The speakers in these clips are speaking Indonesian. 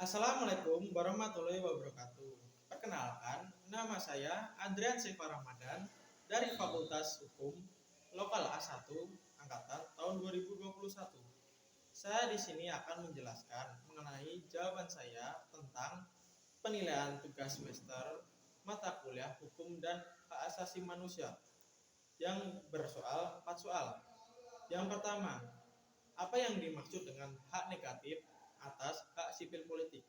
Assalamualaikum warahmatullahi wabarakatuh. Perkenalkan, nama saya Andrian Siva Ramadan dari Fakultas Hukum Lokal A1 Angkatan tahun 2021. Saya di sini akan menjelaskan mengenai jawaban saya tentang penilaian tugas semester mata kuliah Hukum dan Hak Asasi Manusia yang bersoal 4 soal. Yang pertama, apa yang dimaksud dengan hak negatif atas hak sipil politik?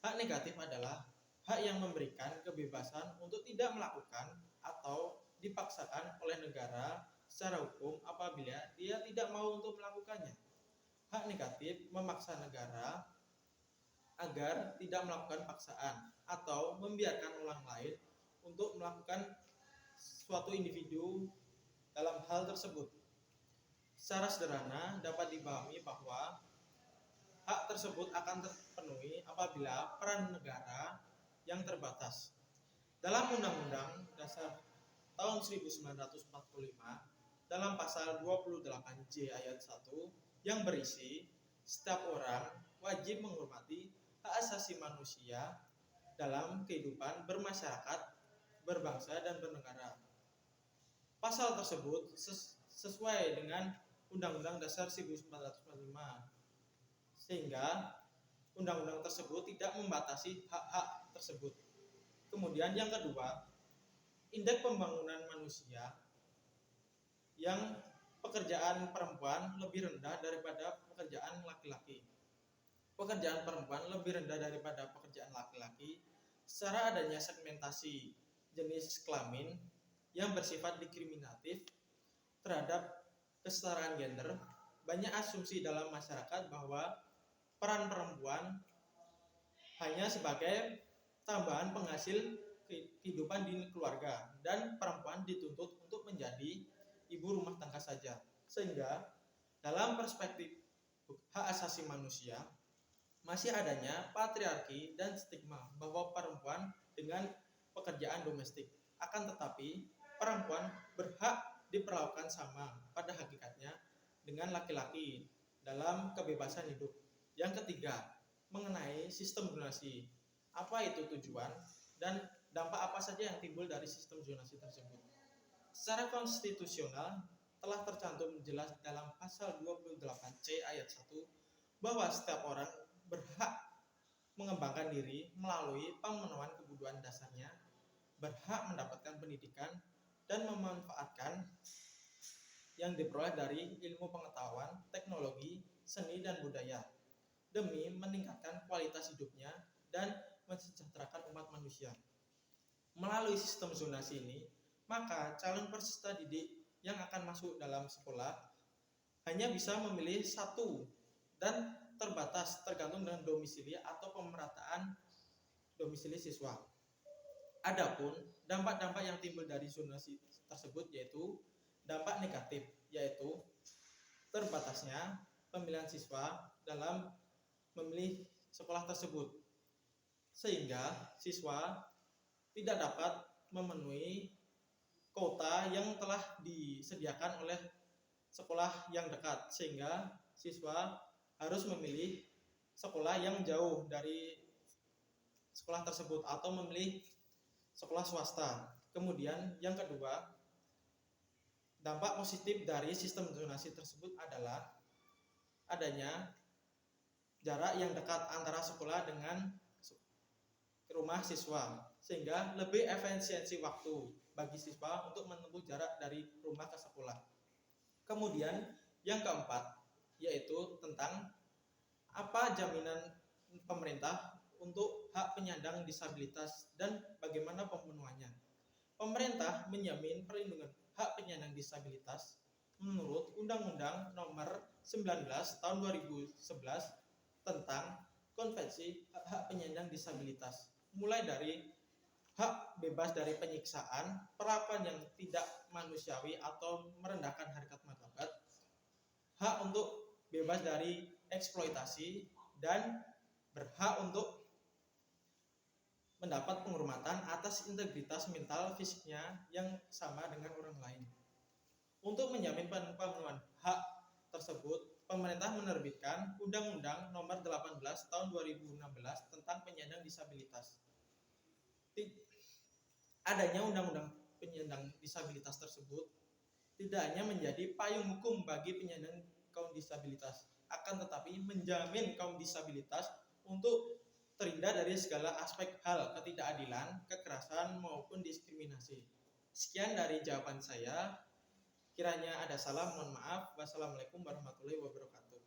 Hak negatif adalah hak yang memberikan kebebasan untuk tidak melakukan atau dipaksakan oleh negara secara hukum apabila dia tidak mau untuk melakukannya. Hak negatif memaksa negara agar tidak melakukan paksaan atau membiarkan orang lain untuk melakukan suatu individu dalam hal tersebut. Secara sederhana dapat dipahami bahwa hak tersebut akan terpenuhi apabila peran negara yang terbatas. Dalam Undang-Undang Dasar tahun 1945 dalam pasal 28J ayat 1 yang berisi setiap orang wajib menghormati hak asasi manusia dalam kehidupan bermasyarakat, berbangsa dan bernegara. Pasal tersebut sesuai dengan Undang-Undang Dasar 1945 sehingga undang-undang tersebut tidak membatasi hak-hak tersebut. Kemudian yang kedua, indeks pembangunan manusia yang pekerjaan perempuan lebih rendah daripada pekerjaan laki-laki. Pekerjaan perempuan lebih rendah daripada pekerjaan laki-laki secara adanya segmentasi jenis kelamin yang bersifat diskriminatif terhadap kesetaraan gender. Banyak asumsi dalam masyarakat bahwa peran perempuan hanya sebagai tambahan penghasil kehidupan di keluarga dan perempuan dituntut untuk menjadi ibu rumah tangga saja. Sehingga dalam perspektif hak asasi manusia masih adanya patriarki dan stigma bahwa perempuan dengan pekerjaan domestik. Akan tetapi perempuan berhak diperlakukan sama pada hakikatnya dengan laki-laki dalam kebebasan hidup. Yang ketiga, mengenai sistem zonasi. Apa itu tujuan dan dampak apa saja yang timbul dari sistem zonasi tersebut? Secara konstitusional telah tercantum jelas dalam pasal 28C ayat 1 bahwa setiap orang berhak mengembangkan diri melalui pemenuhan kebutuhan dasarnya, berhak mendapatkan pendidikan dan memanfaatkan yang diperoleh dari ilmu pengetahuan, teknologi, seni dan budaya demi meningkatkan kualitas hidupnya dan mensejahterakan umat manusia. Melalui sistem zonasi ini, maka calon peserta didik yang akan masuk dalam sekolah hanya bisa memilih satu dan terbatas tergantung dengan domisili atau pemerataan domisili siswa. Adapun dampak-dampak yang timbul dari zonasi tersebut yaitu dampak negatif, yaitu terbatasnya pemilihan siswa dalam memilih sekolah tersebut, sehingga siswa tidak dapat memenuhi kuota yang telah disediakan oleh sekolah yang dekat, sehingga siswa harus memilih sekolah yang jauh dari sekolah tersebut atau memilih sekolah swasta. Kemudian yang kedua, dampak positif dari sistem zonasi tersebut adalah adanya jarak yang dekat antara sekolah dengan rumah siswa, sehingga lebih efisiensi waktu bagi siswa untuk menempuh jarak dari rumah ke sekolah. Kemudian yang keempat, yaitu tentang apa jaminan pemerintah untuk hak penyandang disabilitas dan bagaimana pemenuhannya. Pemerintah menjamin perlindungan hak penyandang disabilitas menurut Undang-Undang Nomor 19 Tahun 2011 tentang Konvensi Hak Penyandang Disabilitas, mulai dari hak bebas dari penyiksaan, perlakuan yang tidak manusiawi atau merendahkan harkat martabat, hak untuk bebas dari eksploitasi, dan berhak untuk mendapat penghormatan atas integritas mental fisiknya yang sama dengan orang lain. Untuk menjamin pemenuhan hak tersebut, pemerintah menerbitkan Undang-Undang Nomor 18 Tahun 2016 tentang penyandang disabilitas. Adanya Undang-Undang penyandang disabilitas tersebut tidak hanya menjadi payung hukum bagi penyandang kaum disabilitas, akan tetapi menjamin kaum disabilitas untuk terhindar dari segala aspek hal ketidakadilan, kekerasan maupun diskriminasi. Sekian dari jawaban saya. Kiranya ada salah, mohon maaf. Wassalamualaikum warahmatullahi wabarakatuh.